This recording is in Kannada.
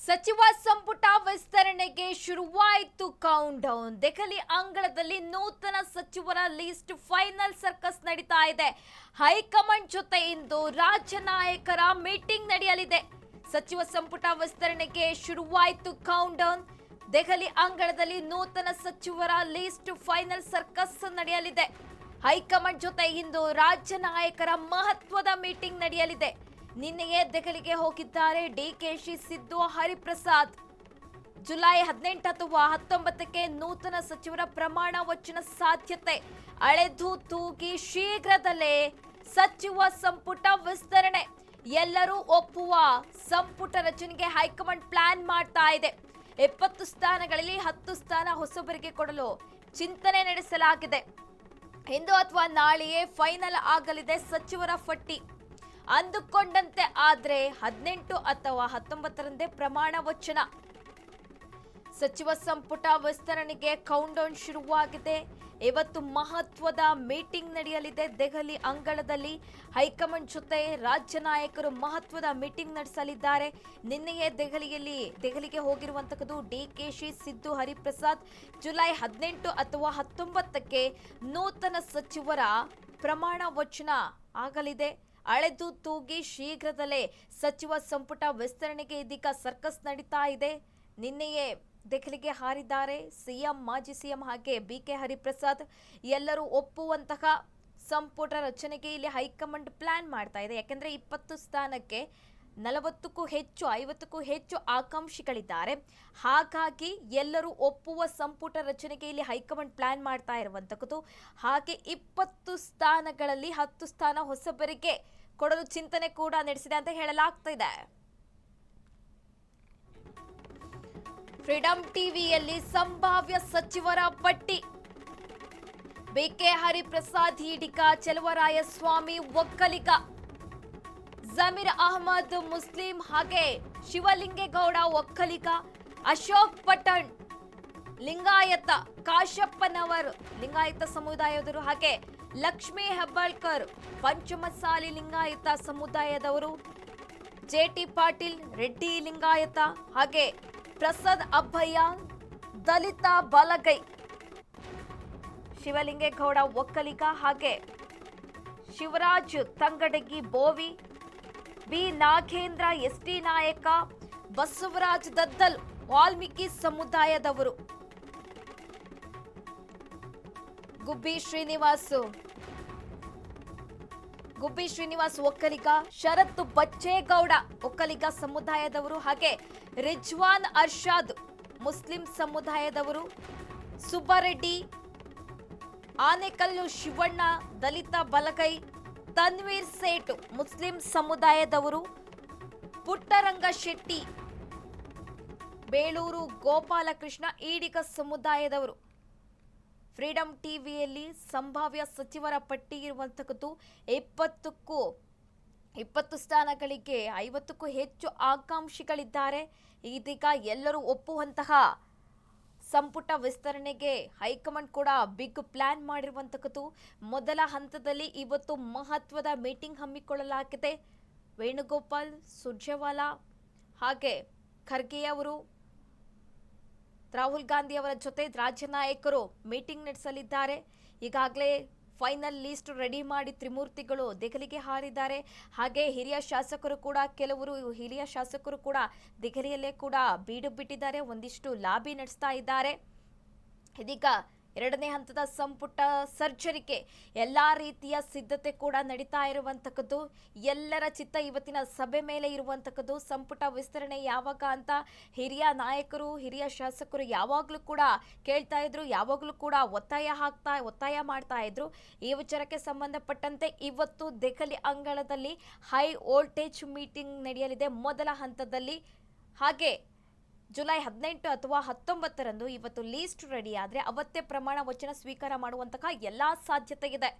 ಸಚಿವ ಸಂಪುಟ ವಿಸ್ತರಣೆಗೆ ಶುರುವಾಯಿತು ಕೌಂಟ್ ಡೌನ್. ದೆಹಲಿ ಅಂಗಳದಲ್ಲಿ ನೂತನ ಸಚಿವರ ಲಿಸ್ಟ್ ಫೈನಲ್ ಸರ್ಕಸ್ ನಡೀತಾ ಇದೆ. ಹೈಕಮಾಂಡ್ ಜೊತೆ ಇಂದು ರಾಜ್ಯ ನಾಯಕರ ಮೀಟಿಂಗ್ ನಡೆಯಲಿದೆ. ಸಚಿವ ಸಂಪುಟ ವಿಸ್ತರಣೆಗೆ ಶುರುವಾಯಿತು ಕೌಂಟ್ ಡೌನ್. ದೆಹಲಿ ಅಂಗಳದಲ್ಲಿ ನೂತನ ಸಚಿವರ ಲಿಸ್ಟ್ ಫೈನಲ್ ಸರ್ಕಸ್ ನಡೆಯಲಿದೆ. ಹೈಕಮಾಂಡ್ ಜೊತೆ ಇಂದು ರಾಜ್ಯ ನಾಯಕರ ಮಹತ್ವದ ಮೀಟಿಂಗ್ ನಡೆಯಲಿದೆ. ನಿನ್ನೆಯೇ ದೆಹಲಿಗೆ ಹೋಗಿದ್ದಾರೆ ಡಿಕೆಶಿ, ಸಿದ್ದು, ಹರಿಪ್ರಸಾದ್. ಜುಲೈ 18 ಅಥವಾ 19ಕ್ಕೆ ನೂತನ ಸಚಿವರ ಪ್ರಮಾಣ ವಚನ ಸಾಧ್ಯತೆ. ಅಳೆದು ತೂಗಿ ಶೀಘ್ರದಲ್ಲೇ ಸಚಿವ ಸಂಪುಟ ವಿಸ್ತರಣೆ. ಎಲ್ಲರೂ ಒಪ್ಪುವ ಸಂಪುಟ ರಚನೆಗೆ ಹೈಕಮಾಂಡ್ ಪ್ಲಾನ್ ಮಾಡ್ತಾ ಇದೆ. 20 ಸ್ಥಾನಗಳಲ್ಲಿ 10 ಸ್ಥಾನ ಹೊಸಬರಿಗೆ ಕೊಡಲು ಚಿಂತನೆ ನಡೆಸಲಾಗಿದೆ. ಇಂದು ಅಥವಾ ನಾಳೆಯೇ ಫೈನಲ್ ಆಗಲಿದೆ ಸಚಿವರ ಪಟ್ಟಿ. ಅಂದುಕೊಂಡಂತೆ ಆದ್ರೆ 18 ಅಥವಾ 19ರಂದೇ ಪ್ರಮಾಣ ವಚನ. ಸಚಿವ ಸಂಪುಟ ವಿಸ್ತರಣೆಗೆ ಕೌಂಟ್ ಡೌನ್ ಶುರುವಾಗಿದೆ. ಇವತ್ತು ಮಹತ್ವದ ಮೀಟಿಂಗ್ ನಡೆಯಲಿದೆ ದೆಹಲಿ ಅಂಗಳದಲ್ಲಿ. ಹೈಕಮಾಂಡ್ ಜೊತೆ ರಾಜ್ಯ ನಾಯಕರು ಮಹತ್ವದ ಮೀಟಿಂಗ್ ನಡೆಸಲಿದ್ದಾರೆ. ನಿನ್ನೆಯೇ ದೆಹಲಿಗೆ ಹೋಗಿರುವಂತದ್ದು ಡಿಕೆಶಿ, ಸಿದ್ದು, ಹರಿಪ್ರಸಾದ್. ಜುಲೈ 18 ಅಥವಾ 19ಕ್ಕೆ ನೂತನ ಸಚಿವರ ಪ್ರಮಾಣ ವಚನ ಆಗಲಿದೆ. ಅಳೆದು ತೂಗಿ ಶೀಘ್ರದಲ್ಲೇ ಸಚಿವ ಸಂಪುಟ ವಿಸ್ತರಣೆಗೆ ಇದೀಗ ಸರ್ಕಸ್ ನಡೀತಾ ಇದೆ. ನಿನ್ನೆಯೇ ದೆಹಲಿಗೆ ಹಾರಿದ್ದಾರೆ ಸಿಎಂ, ಮಾಜಿ ಸಿಎಂ ಹಾಗೆ ಬಿಕೆ ಹರಿಪ್ರಸಾದ್. ಎಲ್ಲರೂ ಒಪ್ಪುವಂತಹ ಸಂಪುಟ ರಚನೆಗೆ ಇಲ್ಲಿ ಹೈಕಮಾಂಡ್ ಪ್ಲಾನ್ ಮಾಡ್ತಾ ಇದೆ. ಯಾಕೆಂದ್ರೆ 20 ಸ್ಥಾನಕ್ಕೆ 40ಕ್ಕೂ ಹೆಚ್ಚು 50ಕ್ಕೂ ಹೆಚ್ಚು ಆಕಾಂಕ್ಷಿಗಳಿದ್ದಾರೆ. ಹಾಗಾಗಿ ಎಲ್ಲರೂ ಒಪ್ಪುವ ಸಂಪುಟ ರಚನೆಗೆ ಇಲ್ಲಿ ಹೈಕಮಾಂಡ್ ಪ್ಲಾನ್ ಮಾಡ್ತಾ ಇರುವಂತದ್ದು. ಹಾಗೆ 20 ಸ್ಥಾನಗಳಲ್ಲಿ 10 ಸ್ಥಾನ ಹೊಸಬರಿಗೆ ಕೊಡಲು ಚಿಂತನೆ ಕೂಡ ನಡೆಸಿದೆ ಅಂತ ಹೇಳಲಾಗ್ತಾ ಇದೆ. ಫ್ರೀಡಂ ಟಿವಿಯಲ್ಲಿ ಸಂಭಾವ್ಯ ಸಚಿವರ ಪಟ್ಟಿ. ಬಿಕೆ ಹರಿಪ್ರಸಾದ್ ಈಡಿಗ, ಚೆಲುವರಾಯಸ್ವಾಮಿ ಒಕ್ಕಲಿಗ, ಜಮೀರ್ ಅಹಮದ್ ಮುಸ್ಲಿಂ ಹಾಗೆ ಶಿವಲಿಂಗೇಗೌಡ ಒಕ್ಕಲಿಗ, ಅಶೋಕ್ ಪಠಣ್ ಲಿಂಗಾಯತ, ಕಾಶಪ್ಪನವರ್ ಲಿಂಗಾಯತ ಸಮುದಾಯದವರು, ಹಾಗೆ ಲಕ್ಷ್ಮೀ ಹೆಬ್ಬಾಳ್ಕರ್ ಪಂಚಮಸಾಲಿ ಲಿಂಗಾಯತ ಸಮುದಾಯದವರು, ಜೆಟಿ ಪಾಟೀಲ್ ರೆಡ್ಡಿ ಲಿಂಗಾಯತ, ಹಾಗೆ ಪ್ರಸಾದ್ ಅಬ್ಬಯ್ಯ ದಲಿತ ಬಲಗೈ, ಶಿವಲಿಂಗೇಗೌಡ ಒಕ್ಕಲಿಗ, ಹಾಗೆ ಶಿವರಾಜ್ ತಂಗಡಗಿ ಬೋವಿ, ಬಿ ನಾಗೇಂದ್ರ ಎಸ್ಟಿ ನಾಯಕ, ಬಸವರಾಜ್ ದದ್ದಲ್ ವಾಲ್ಮೀಕಿ ಸಮುದಾಯದವರು, ಗುಬ್ಬಿ ಶ್ರೀನಿವಾಸ್ ಒಕ್ಕಲಿಗ, ಶರತ್ ಬಚ್ಚೇಗೌಡ ಒಕ್ಕಲಿಗ ಸಮುದಾಯದವರು, ಹಾಗೆ ರಿಜ್ವಾನ್ ಅರ್ಷಾದ್ ಮುಸ್ಲಿಂ ಸಮುದಾಯದವರು, ಸುಬ್ಬರೆಡ್ಡಿ, ಆನೆಕಲ್ಲು ಶಿವಣ್ಣ ದಲಿತ ಬಲಗೈ, ತನ್ವೀರ್ ಸೇಠ್ ಮುಸ್ಲಿಂ ಸಮುದಾಯದವರು, ಪುಟ್ಟರಂಗ ಶೆಟ್ಟಿ, ಬೇಳೂರು ಗೋಪಾಲಕೃಷ್ಣ ಈಡಿಗ ಸಮುದಾಯದವರು. ಫ್ರೀಡಂ ಟಿವಿಯಲ್ಲಿ ಸಂಭಾವ್ಯ ಸಚಿವರ ಪಟ್ಟಿ ಇರುವಂತದ್ದು. 20 ಸ್ಥಾನಗಳಿಗೆ 50ಕ್ಕೂ ಹೆಚ್ಚು ಆಕಾಂಕ್ಷಿಗಳಿದ್ದಾರೆ. ಇದೀಗ ಎಲ್ಲರೂ ಒಪ್ಪುವಂತಹ ಸಂಪುಟ ವಿಸ್ತರಣೆಗೆ ಹೈಕಮಾಂಡ್ ಕೂಡ ಬಿಗ್ ಪ್ಲಾನ್ ಮಾಡಿರುವಂತದ್ದು. ಮೊದಲ ಹಂತದಲ್ಲಿ ಇವತ್ತು ಮಹತ್ವದ ಮೀಟಿಂಗ್ ಹಮ್ಮಿಕೊಳ್ಳಲಾಗಿದೆ. ವೇಣುಗೋಪಾಲ್, ಸುರ್ಜೇವಾಲಾ ಹಾಗೆ ಖರ್ಗೆ ಅವರು, ರಾಹುಲ್ ಗಾಂಧಿ ಅವರ ಜೊತೆ ರಾಜ್ಯ ನಾಯಕರು ಮೀಟಿಂಗ್ ನಡೆಸಲಿದ್ದಾರೆ. ಈಗಾಗಲೇ ಫೈನಲ್ ಲಿಸ್ಟ್ ರೆಡಿ ಮಾಡಿ ತ್ರಿಮೂರ್ತಿಗಳು ದೆಹಲಿಗೆ ಹಾರಿದ್ದಾರೆ. ಹಾಗೆ ಕೆಲವರು ಹಿರಿಯ ಶಾಸಕರು ಕೂಡ ದೆಹಲಿಯಲ್ಲೇ ಕೂಡ ಬೀಡು ಬಿಟ್ಟಿದ್ದಾರೆ. ಒಂದಿಷ್ಟು ಲಾಬಿ ನಡೆಸ್ತಾ ಇದ್ದಾರೆ. ಇದೀಗ 2ನೇ ಹಂತದ ಸಂಪುಟ ಸರ್ಜರಿಗೆ ಎಲ್ಲಾ ರೀತಿಯ ಸಿದ್ಧತೆ ಕೂಡ ನಡೀತಾ ಇರುವಂತದ್ದು. ಎಲ್ಲರ ಚಿತ್ತ ಇವತ್ತಿನ ಸಭೆ ಮೇಲೆ ಇರುವಂತದ್ದು. ಸಂಪುಟ ವಿಸ್ತರಣೆ ಯಾವಾಗ ಅಂತ ಹಿರಿಯ ನಾಯಕರು, ಹಿರಿಯ ಶಾಸಕರು ಯಾವಾಗಲೂ ಕೂಡ ಕೇಳ್ತಾ ಇದ್ರು, ಯಾವಾಗಲೂ ಕೂಡ ಒತ್ತಾಯ ಮಾಡ್ತಾ ಇದ್ರು. ಈ ವಿಚಾರಕ್ಕೆ ಸಂಬಂಧಪಟ್ಟಂತೆ ಇವತ್ತು ದೆಹಲಿ ಅಂಗಳದಲ್ಲಿ ಹೈ ವೋಲ್ಟೇಜ್ ಮೀಟಿಂಗ್ ನಡೆಯಲಿದೆ ಮೊದಲ ಹಂತದಲ್ಲಿ. ಹಾಗೆ ಜುಲೈ 18 ಅಥವಾ 19ರಂದು ಇವತ್ತು ಲೀಸ್ಟ್ ರೆಡಿ ಆದ್ರೆ ಅವತ್ತೇ ಪ್ರಮಾಣ ವಚನ ಸ್ವೀಕಾರ ಮಾಡುವಂತಹ ಎಲ್ಲಾ ಸಾಧ್ಯತೆ ಇದೆ.